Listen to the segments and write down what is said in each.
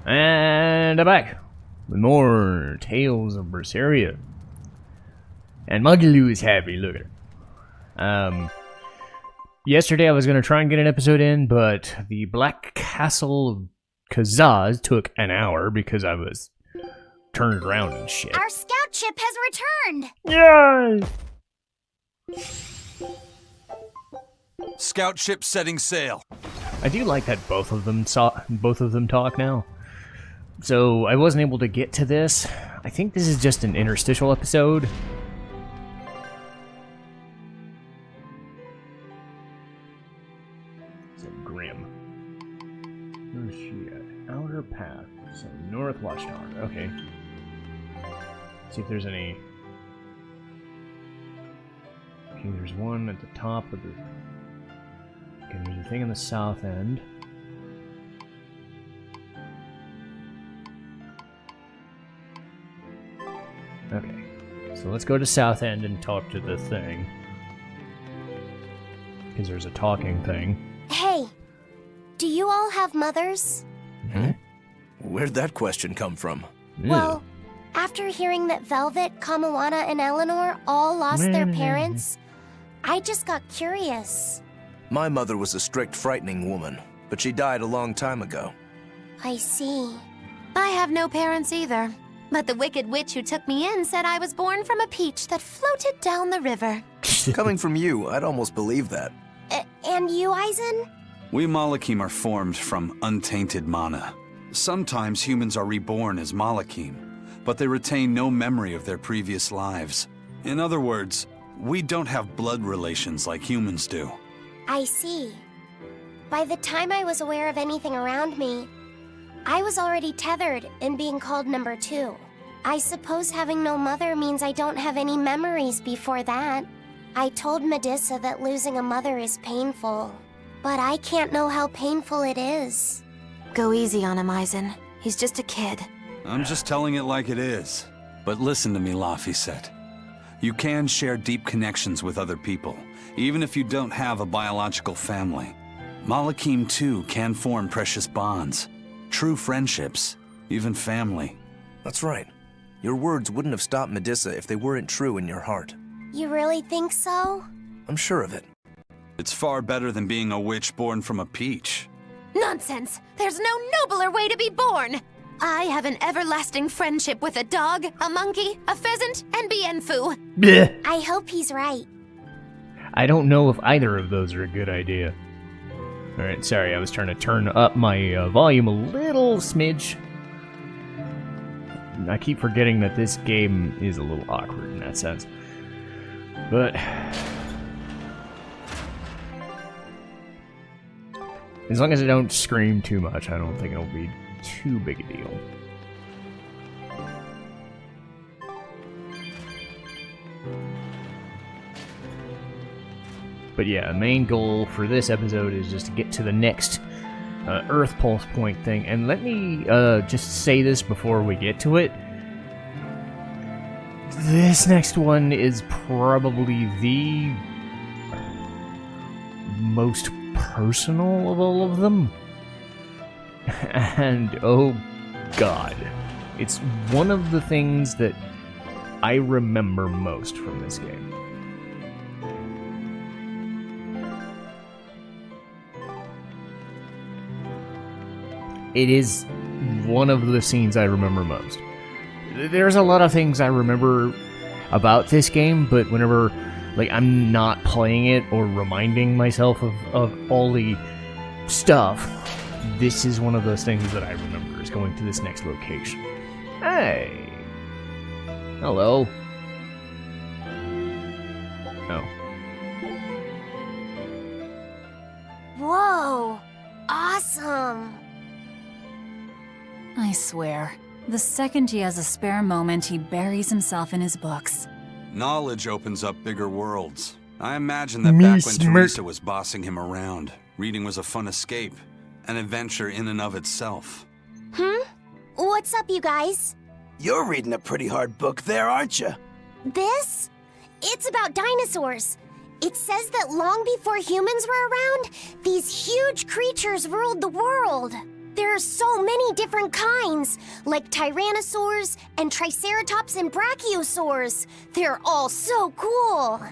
And I'm back with more Tales of Berseria. And Muggaloo is happy, look at her. Yesterday I was going to try and get an episode in, but the Black Castle of Kazaz took an hour because I was turned around and shit. Our scout ship has returned! Yay! Scout ship setting sail. I do like that both of them talk now. So I wasn't able to get to this. I think this is just an interstitial episode. So grim. Where's she at? Outer path. So North Watchtower. Okay. See if there's any. Okay, there's one at the top of the. Okay, there's a thing in the south end. Okay, so let's go to South End and talk to the thing. Because there's a talking thing. Hey, do you all have mothers? Hmm? Where'd that question come from? Well, after hearing that Velvet, Kamawana, and Eleanor all lost their parents, I just got curious. My mother was a strict, frightening woman, but she died a long time ago. I see. I have no parents either. But the wicked witch who took me in said I was born from a peach that floated down the river. Coming from you, I'd almost believe that. And you, Eizen? We Malachim are formed from untainted mana. Sometimes humans are reborn as Malachim, but they retain no memory of their previous lives. In other words, we don't have blood relations like humans do. I see. By the time I was aware of anything around me, I was already tethered and being called number 2. I suppose having no mother means I don't have any memories before that. I told Medusa that losing a mother is painful, but I can't know how painful it is. Go easy on him, Eizen. He's just a kid. I'm just telling it like it is. But listen to me, Laphicet. You can share deep connections with other people, even if you don't have a biological family. Malachim, too, can form precious bonds. True friendships, even family. That's right. Your words wouldn't have stopped Medusa if they weren't true in your heart. You really think so? I'm sure of it. It's far better than being a witch born from a peach. Nonsense! There's no nobler way to be born! I have an everlasting friendship with a dog, a monkey, a pheasant, and Bienfu. Blech. I hope he's right. I don't know if either of those are a good idea. Alright, sorry, I was trying to turn up my volume a little smidge. I keep forgetting that this game is a little awkward in that sense. But as long as I don't scream too much, I don't think it'll be too big a deal. But yeah, the main goal for this episode is just to get to the next Earth Pulse Point thing. And let me just say this before we get to it. This next one is probably the most personal of all of them. And oh god, it's one of the things that I remember most from this game. It is one of the scenes I remember most. There's a lot of things I remember about this game, but whenever I'm not playing it or reminding myself of all the stuff, this is one of those things that I remember, is going to this next location. Hey! Hello. Oh. Whoa! Awesome! I swear, the second he has a spare moment, he buries himself in his books. Knowledge opens up bigger worlds. I imagine that back when Teresa was bossing him around, reading was a fun escape, an adventure in and of itself. What's up, you guys? You're reading a pretty hard book there, aren't you? This? It's about dinosaurs. It says that long before humans were around, these huge creatures ruled the world. There are so many different kinds, like tyrannosaurs and triceratops and brachiosaurs. They're all so cool.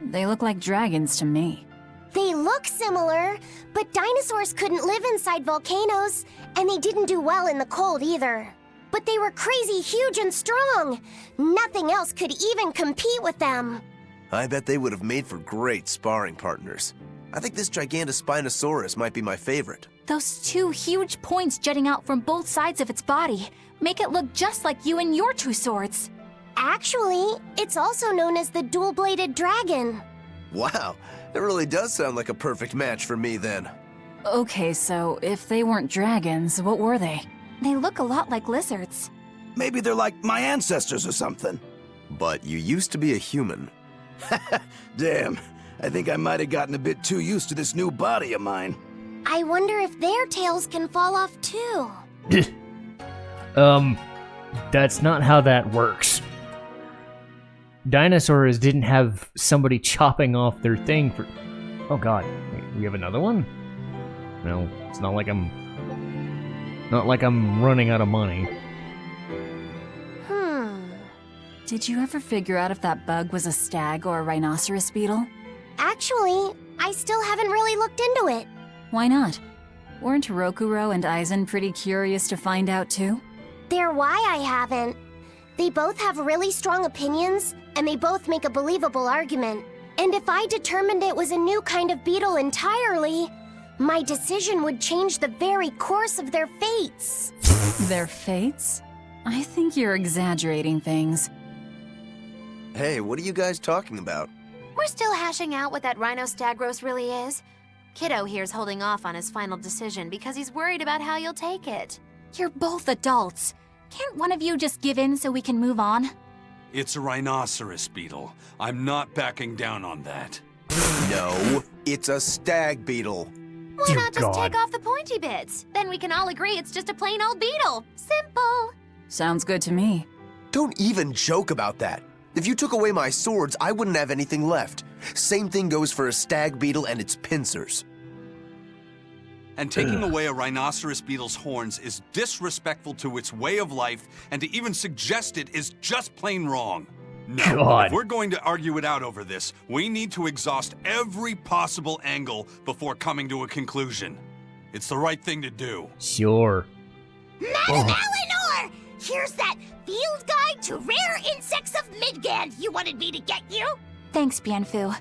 They look like dragons to me. They look similar, but dinosaurs couldn't live inside volcanoes, and they didn't do well in the cold either. But they were crazy huge and strong. Nothing else could even compete with them. I bet they would have made for great sparring partners. I think this Gigantospinosaurus might be my favorite. Those two huge points jutting out from both sides of its body make it look just like you and your two swords. Actually, it's also known as the dual-bladed dragon. Wow, it really does sound like a perfect match for me then. Okay, so if they weren't dragons, what were they? They look a lot like lizards. Maybe they're like my ancestors or something. But you used to be a human. Damn, I think I might have gotten a bit too used to this new body of mine. I wonder if their tails can fall off too. That's not how that works. Dinosaurs didn't have somebody chopping off their thing for... Oh god, wait, we have another one? No, it's not like I'm running out of money. Did you ever figure out if that bug was a stag or a rhinoceros beetle? Actually, I still haven't really looked into it. Why not? Weren't Rokurou and Eizen pretty curious to find out too? They're why I haven't. They both have really strong opinions, and they both make a believable argument. And if I determined it was a new kind of beetle entirely, my decision would change the very course of their fates. Their fates? I think you're exaggerating things. Hey, what are you guys talking about? We're still hashing out what that Rhinostagros really is. Kiddo here's holding off on his final decision because he's worried about how you'll take it. You're both adults. Can't one of you just give in so we can move on? It's a rhinoceros beetle. I'm not backing down on that. No, it's a stag beetle. Why Dear not just God. take off the pointy bits? Then we can all agree it's just a plain old beetle. Simple. Sounds good to me. Don't even joke about that. If you took away my swords, I wouldn't have anything left. Same thing goes for a stag beetle and its pincers. And taking away a rhinoceros beetle's horns is disrespectful to its way of life, and to even suggest it is just plain wrong. No, God. if we're going to argue it out over this, we need to exhaust every possible angle before coming to a conclusion. It's the right thing to do. Sure. Madam Eleanor! Here's that field guide to rare insects of Midgand you wanted me to get you. Thanks, Bienfu.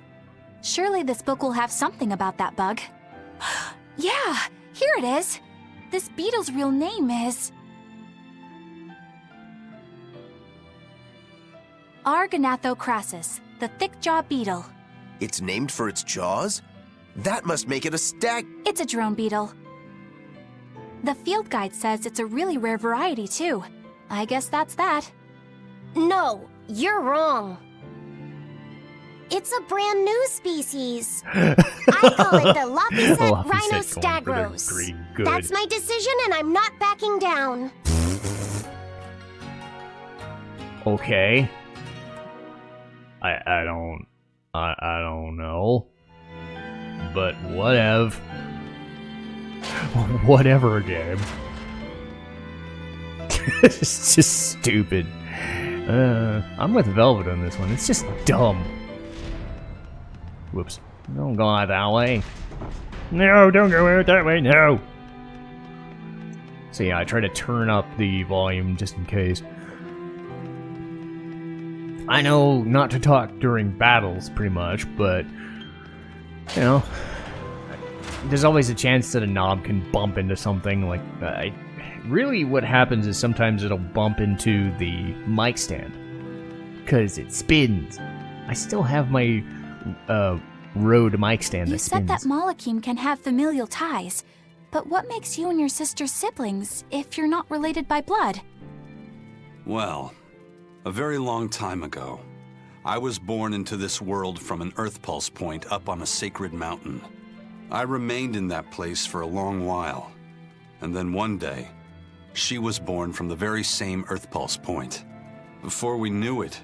Surely this book will have something about that bug. Yeah, here it is. This beetle's real name is... Argonathocrassus, the thick-jaw beetle. It's named for its jaws? That must make it a stag... It's a drone beetle. The field guide says it's a really rare variety, too. I guess that's that. No, you're wrong. It's a brand new species. I call it the Laphicet Rhinostagros. Pretty good. That's my decision, and I'm not backing down. Okay. I don't know. But whatever. Whatever, game. It's just stupid. I'm with Velvet on this one. It's just dumb. Whoops. Don't go out that way. No, don't go out that way, no! So yeah, I try to turn up the volume just in case. I know not to talk during battles, pretty much, but, you know, there's always a chance that a knob can bump into something. Like, really what happens is sometimes it'll bump into the mic stand, because it spins. I still have my Rode mic stand You that said spins. that Malakim can have familial ties, but what makes you and your sister siblings if you're not related by blood? Well, a very long time ago, I was born into this world from an Earth Pulse point up on a sacred mountain. I remained in that place for a long while, and then one day, she was born from the very same Earth Pulse point. Before we knew it,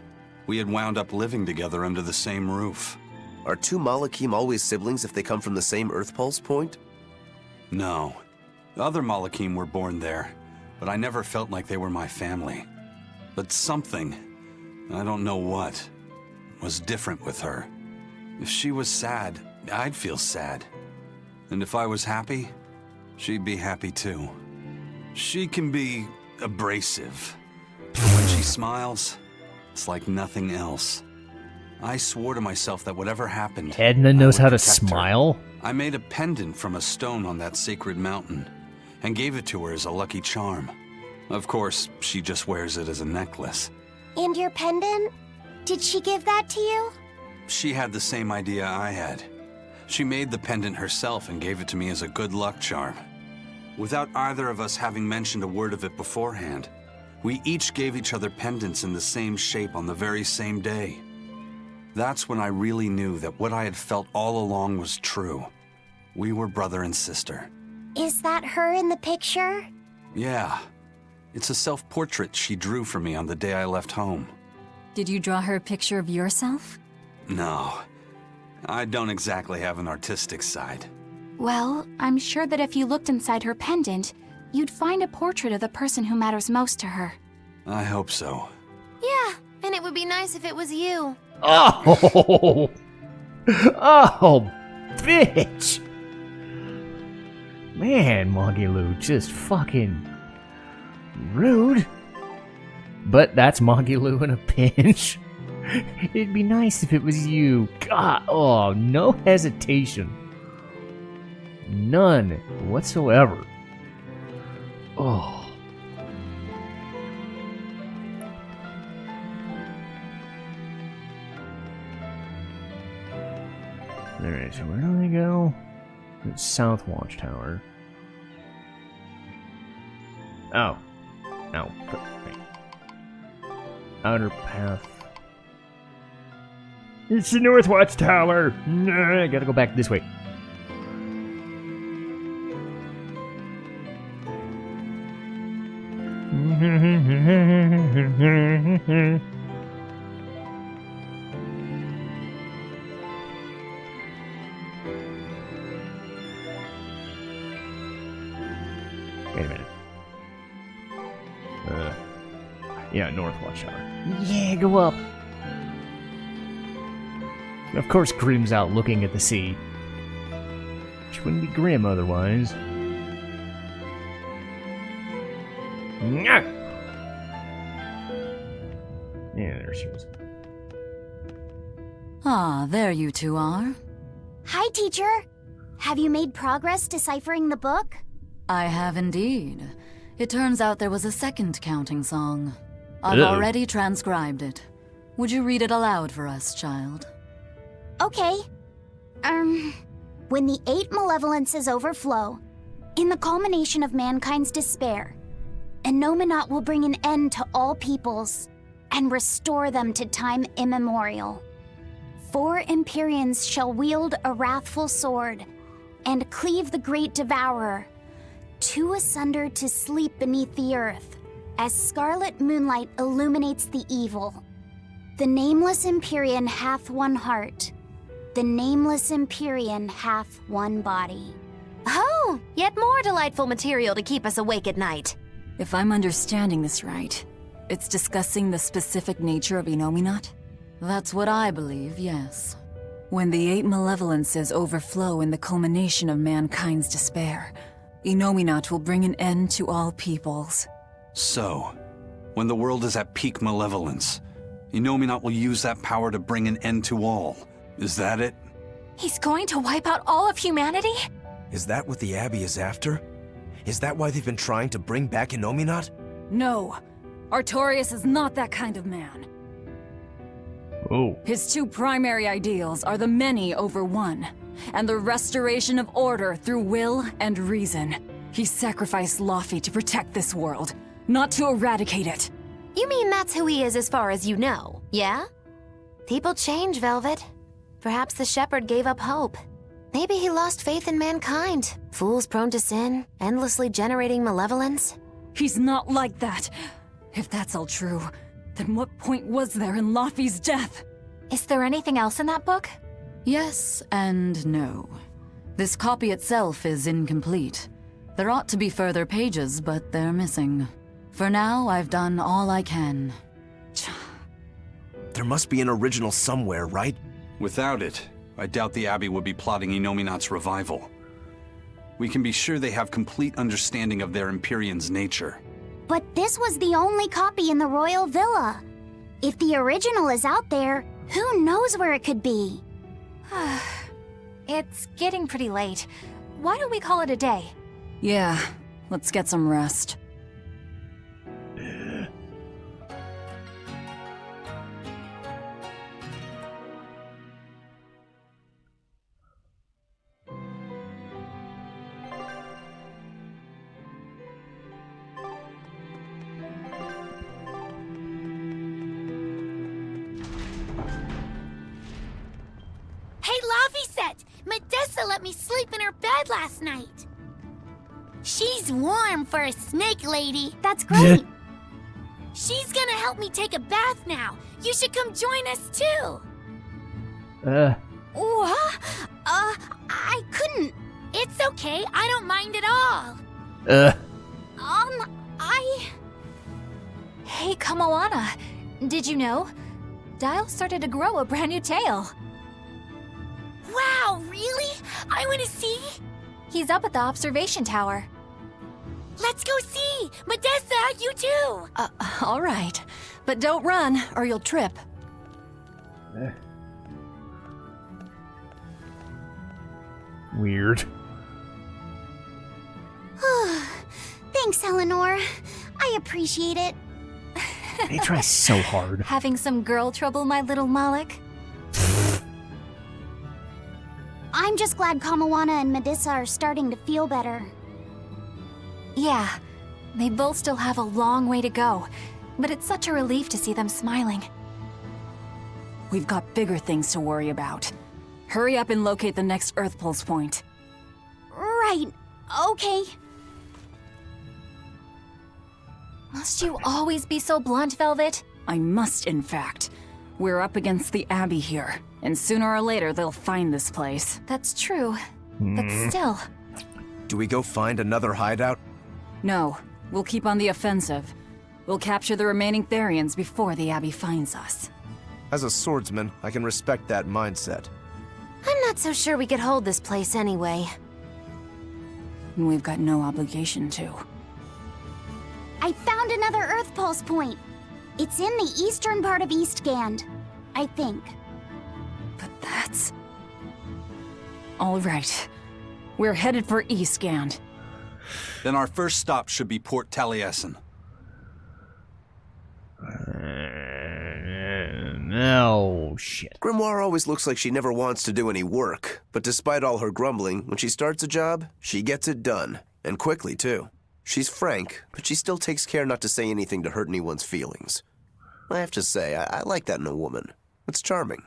we had wound up living together under the same roof. Are two Malakim always siblings if they come from the same Earth Pulse point? No. Other Malakim were born there, but I never felt like they were my family. But something, I don't know what, was different with her. If she was sad, I'd feel sad. And if I was happy, she'd be happy too. She can be abrasive, but when she smiles, it's like nothing else. I swore to myself that whatever happened, Edna I knows would how to protect her. smile. I made a pendant from a stone on that sacred mountain and gave it to her as a lucky charm. Of course, she just wears it as a necklace. And your pendant? Did she give that to you? She had the same idea I had. She made the pendant herself and gave it to me as a good luck charm. Without either of us having mentioned a word of it beforehand, we each gave each other pendants in the same shape on the very same day. That's when I really knew that what I had felt all along was true. We were brother and sister. Is that her in the picture? Yeah. It's a self-portrait she drew for me on the day I left home. Did you draw her a picture of yourself? No. I don't exactly have an artistic side. Well, I'm sure that if you looked inside her pendant, you'd find a portrait of the person who matters most to her. I hope so. Yeah, and it would be nice if it was you. Oh! Oh, bitch! Man, Magilu, just fucking rude. But that's Magilu in a pinch. It'd be nice if it was you. God, oh, no hesitation. None whatsoever. Oh. Alright, so where do I go? It's South Watchtower. Oh. No. Wait. Outer Path. It's the North Watchtower! Nah, I gotta go back this way. Wait a minute. Yeah, North Watchtower. Yeah, go up. Of course, Grimm's out looking at the sea. Which wouldn't be Grimm otherwise. Yeah, there she is. Ah, there you two are. Hi, teacher. Have you made progress deciphering the book? I have indeed. It turns out there was a second counting song. I've Uh-oh. already transcribed it. Would you read it aloud for us, child? Okay. When the 8 malevolences overflow, in the culmination of mankind's despair, Innominat will bring an end to all peoples and restore them to time immemorial. 4 Empyreans shall wield a wrathful sword and cleave the great devourer, 2 asunder to sleep beneath the earth, as scarlet moonlight illuminates the evil. The nameless Empyrean hath one heart. The nameless Empyrean hath one body. Oh, yet more delightful material to keep us awake at night. If I'm understanding this right, it's discussing the specific nature of Innominat? That's what I believe, yes. When the 8 malevolences overflow in the culmination of mankind's despair, Innominat will bring an end to all peoples. So, when the world is at peak malevolence, Innominat will use that power to bring an end to all. Is that it? He's going to wipe out all of humanity? Is that what the Abbey is after? Is that why they've been trying to bring back Innominat? No, Artorias is not that kind of man. Oh. His 2 primary ideals are the many over one, and the restoration of order through will and reason. He sacrificed Laphicet to protect this world, not to eradicate it. You mean that's who he is as far as you know, yeah? People change, Velvet. Perhaps the shepherd gave up hope. Maybe he lost faith in mankind. Fools prone to sin, endlessly generating malevolence. He's not like that. If that's all true, then what point was there in Laphicet's death? Is there anything else in that book? Yes and no. This copy itself is incomplete. There ought to be further pages, but they're missing. For now, I've done all I can. There must be an original somewhere, right? Without it, I doubt the Abbey would be plotting Inominat's revival. We can be sure they have complete understanding of their Empyrean's nature. But this was the only copy in the royal villa. If the original is out there, who knows where it could be? It's getting pretty late. Why don't we call it a day? Yeah, let's get some rest. Hey, Laphicet! Medessa let me sleep in her bed last night. She's warm for a snake lady. That's great. She's gonna help me take a bath now. You should come join us too. What? I couldn't. It's okay. I don't mind at all. Hey, Kamoana. Did you know? Dial started to grow a brand new tail. Wow, really? I want to see. He's up at the observation tower. Let's go see. Medessa, you too. All right. But don't run, or you'll trip. Weird. Thanks, Eleanor. I appreciate it. They try so hard. Having some girl trouble, my little Malik? I'm just glad Kamoana and Medessa are starting to feel better. Yeah, they both still have a long way to go, but it's such a relief to see them smiling. We've got bigger things to worry about. Hurry up and locate the next Earth Pulse point. Right, okay. Must you always be so blunt, Velvet? I must, in fact. We're up against the Abbey here, and sooner or later they'll find this place. That's true, but still. Do we go find another hideout? No, we'll keep on the offensive. We'll capture the remaining Therians before the Abbey finds us. As a swordsman, I can respect that mindset. I'm not so sure we could hold this place anyway. And we've got no obligation to. I found another Earth Pulse point. It's in the eastern part of Eastgand, I think. But that's... All right. We're headed for Eastgand. Then our first stop should be Port Taliesin. No, shit. Grimoire always looks like she never wants to do any work, but despite all her grumbling, when she starts a job, she gets it done, and quickly too. She's frank, but she still takes care not to say anything to hurt anyone's feelings. I have to say, I like that in a woman. It's charming.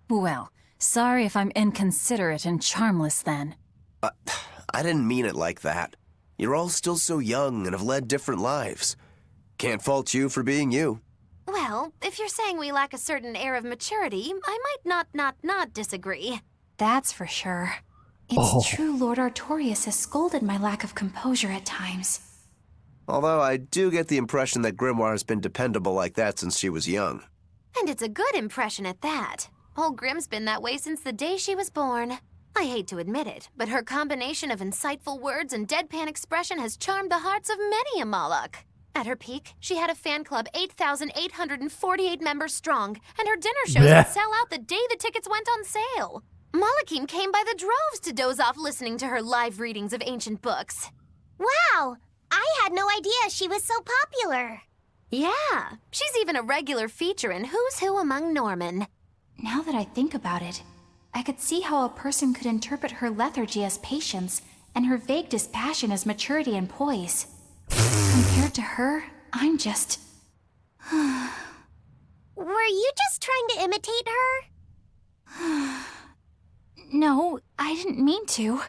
Well, sorry if I'm inconsiderate and charmless then. I didn't mean it like that. You're all still so young and have led different lives. Can't fault you for being you. Well, if you're saying we lack a certain air of maturity, I might not disagree. That's for sure. It's true Lord Artorius has scolded my lack of composure at times. Although I do get the impression that Grimoire has been dependable like that since she was young. And it's a good impression at that. Old Grim's been that way since the day she was born. I hate to admit it, but her combination of insightful words and deadpan expression has charmed the hearts of many a Moloch. At her peak, she had a fan club 8,848 members strong, and her dinner shows would sell out the day the tickets went on sale. Malakim came by the droves to doze off listening to her live readings of ancient books. Wow! I had no idea she was so popular. Yeah, she's even a regular feature in Who's Who Among Norman. Now that I think about it, I could see how a person could interpret her lethargy as patience and her vague dispassion as maturity and poise. Compared to her, I'm just... Were you just trying to imitate her? No, I didn't mean to.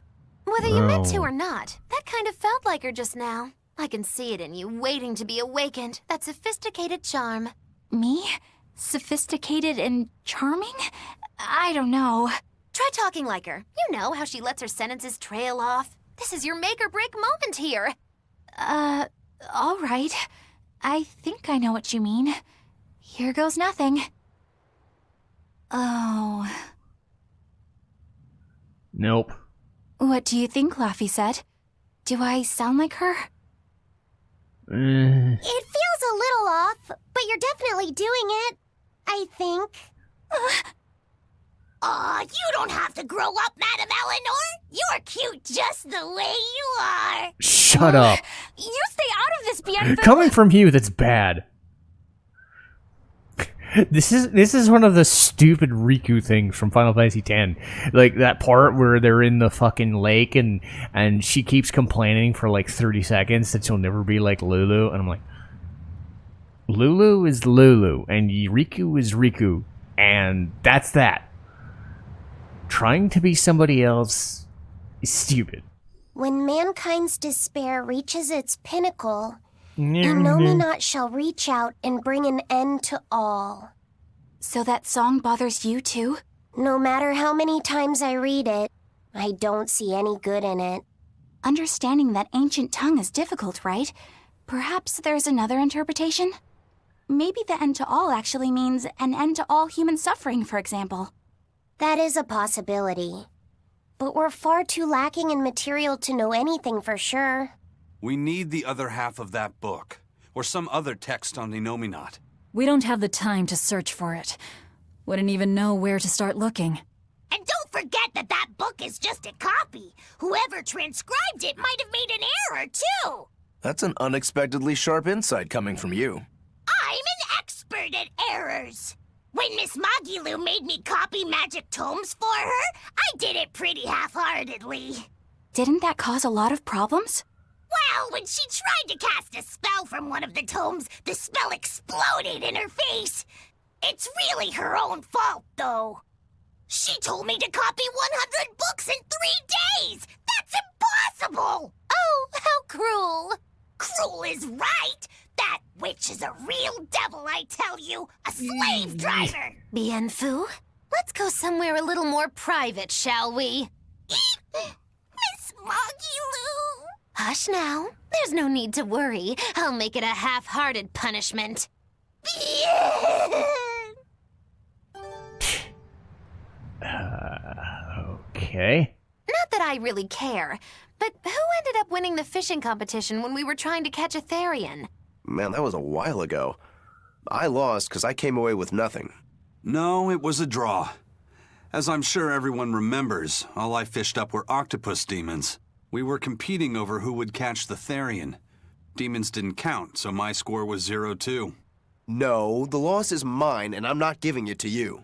Whether you meant to or not, that kind of felt like her just now. I can see it in you, waiting to be awakened. That sophisticated charm. Me? Sophisticated and charming? I don't know. Try talking like her. You know how she lets her sentences trail off. This is your make-or-break moment here. All right. I think I know what you mean. Here goes nothing. Oh. Nope. What do you think, Laphicet? Do I sound like her? It feels a little off, but you're definitely doing it. I think. Aw, you don't have to grow up, Madam Eleanor. You're cute just the way you are. Shut up. You stay out of this, Bienfu! Coming from you, that's bad. This is one of the stupid Riku things from Final Fantasy X. Like that part where they're in the fucking lake and she keeps complaining for like 30 seconds that she'll never be like Lulu, and I'm like, Lulu is Lulu and Riku is Riku, and that's that. Trying to be somebody else is stupid. When mankind's despair reaches its pinnacle, Inominat shall reach out and bring an end to all. So that song bothers you too? No matter how many times I read it, I don't see any good in it. Understanding that ancient tongue is difficult, right? Perhaps there's another interpretation? Maybe the end to all actually means an end to all human suffering, for example. That is a possibility. But we're far too lacking in material to know anything for sure. We need the other half of that book, or some other text on Inominat. We don't have the time to search for it. Wouldn't even know where to start looking. And don't forget that that book is just a copy. Whoever transcribed it might have made an error, too. That's an unexpectedly sharp insight coming from you. I'm an expert at errors. When Miss Magilu made me copy magic tomes for her, I did it pretty half-heartedly. Didn't that cause a lot of problems? Well, when she tried to cast a spell from one of the tomes, the spell exploded in her face. It's really her own fault, though. She told me to copy 100 books in 3 days! That's impossible! Oh, how cruel! Cruel is right! That witch is a real devil, I tell you! A slave driver! Bienfu, let's go somewhere a little more private, shall we? Miss Magilu! Hush now. There's no need to worry. I'll make it a half-hearted punishment. Okay. Not that I really care, but who ended up winning the fishing competition when we were trying to catch a Therian? Man, that was a while ago. I lost because I came away with nothing. No, it was a draw. As I'm sure everyone remembers, all I fished up were octopus demons. We were competing over who would catch the Therian. Demons didn't count, so my score was 0-2. No, the loss is mine, and I'm not giving it to you.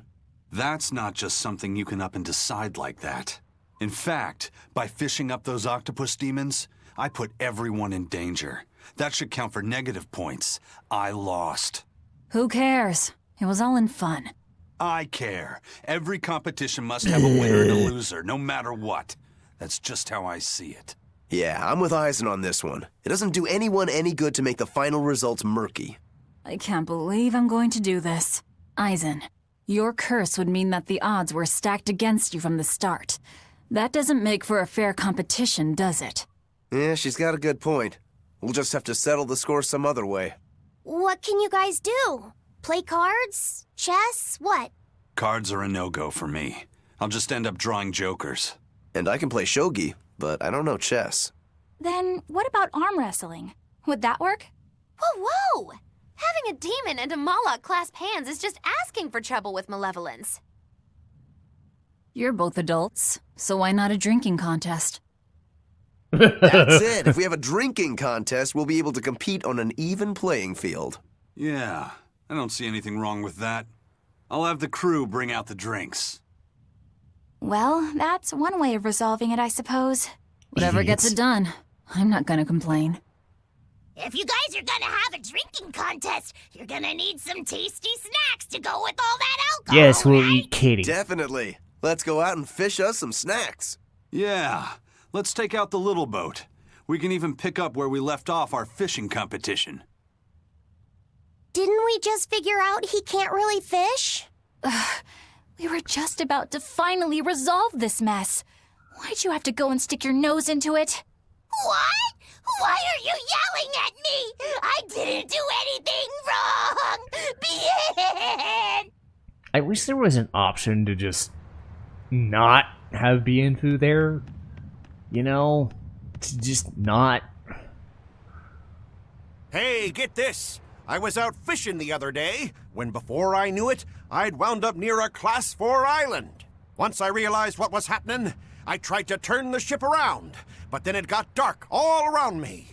That's not just something you can up and decide like that. In fact, by fishing up those octopus demons, I put everyone in danger. That should count for negative points. I lost. Who cares? It was all in fun. I care. Every competition must have a winner and a loser, no matter what. That's just how I see it. Yeah, I'm with Eizen on this one. It doesn't do anyone any good to make the final results murky. I can't believe I'm going to do this. Eizen, your curse would mean that the odds were stacked against you from the start. That doesn't make for a fair competition, does it? Yeah, she's got a good point. We'll just have to settle the score some other way. What can you guys do? Play cards? Chess? What? Cards are a no-go for me. I'll just end up drawing jokers. And I can play shogi, but I don't know chess. Then what about arm wrestling? Would that work? Whoa, whoa! Having a demon and a Moloch clasp hands is just asking for trouble with malevolence. You're both adults, so why not a drinking contest? That's it. If we have a drinking contest, we'll be able to compete on an even playing field. Yeah, I don't see anything wrong with that. I'll have the crew bring out the drinks. Well, that's one way of resolving it, I suppose. Whatever gets it done. I'm not gonna complain. If you guys are gonna have a drinking contest, you're gonna need some tasty snacks to go with all that alcohol, Yes, we'll right? eat kitty. Definitely. Let's go out and fish us some snacks. Yeah, let's take out the little boat. We can even pick up where we left off our fishing competition. Didn't we just figure out he can't really fish? We were just about to finally resolve this mess. Why'd you have to go and stick your nose into it? What? Why are you yelling at me? I didn't do anything wrong! Bien! I wish there was an option to just not have Bienfu there. You know? To just not. Hey, get this! I was out fishing the other day, when before I knew it, I'd wound up near a Class 4 island. Once I realized what was happening, I tried to turn the ship around, but then it got dark all around me.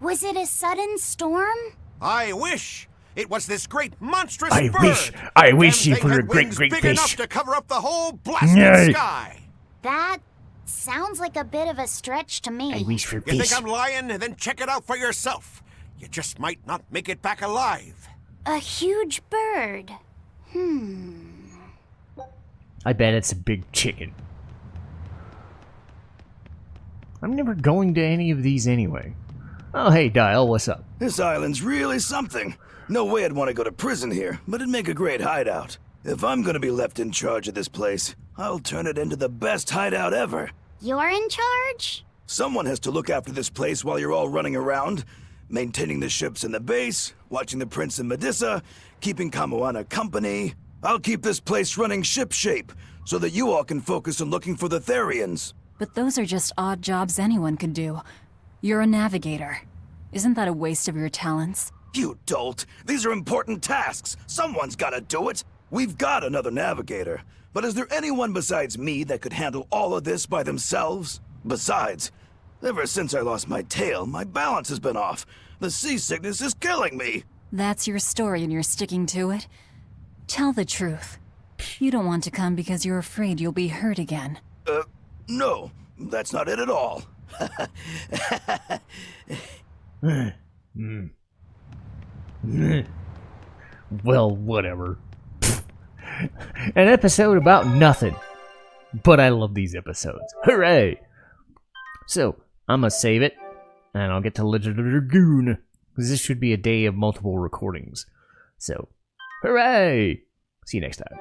Was it a sudden storm? I wish! It was this great monstrous I bird! wish Damn you thing were a had great, wings great big fish. enough to cover up the whole blasted Yay. sky! That sounds like a bit of a stretch to me. I wish for You fish. think I'm lying? Then check it out for yourself. You just might not make it back alive. A huge bird. I bet it's a big chicken. I'm never going to any of these anyway. Oh, hey, Dial, what's up? This island's really something. No way I'd want to go to prison here, but it'd make a great hideout. If I'm gonna be left in charge of this place, I'll turn it into the best hideout ever. You're in charge? Someone has to look after this place while you're all running around, maintaining the ships in the base, watching the Prince and Medusa, keeping Kamoana company. I'll keep this place running ship-shape, so that you all can focus on looking for the Therians. But those are just odd jobs anyone could do. You're a navigator. Isn't that a waste of your talents? You dolt! These are important tasks! Someone's gotta do it! We've got another navigator, but is there anyone besides me that could handle all of this by themselves? Besides, ever since I lost my tail, my balance has been off. The seasickness is killing me! That's your story and you're sticking to it? Tell the truth. You don't want to come because you're afraid you'll be hurt again. No, that's not it at all. Well, whatever. An episode about nothing. But I love these episodes. Hooray! So, I'm gonna save it, and I'll get to Legend of Dragoon, because this should be a day of multiple recordings. So, hooray! See you next time.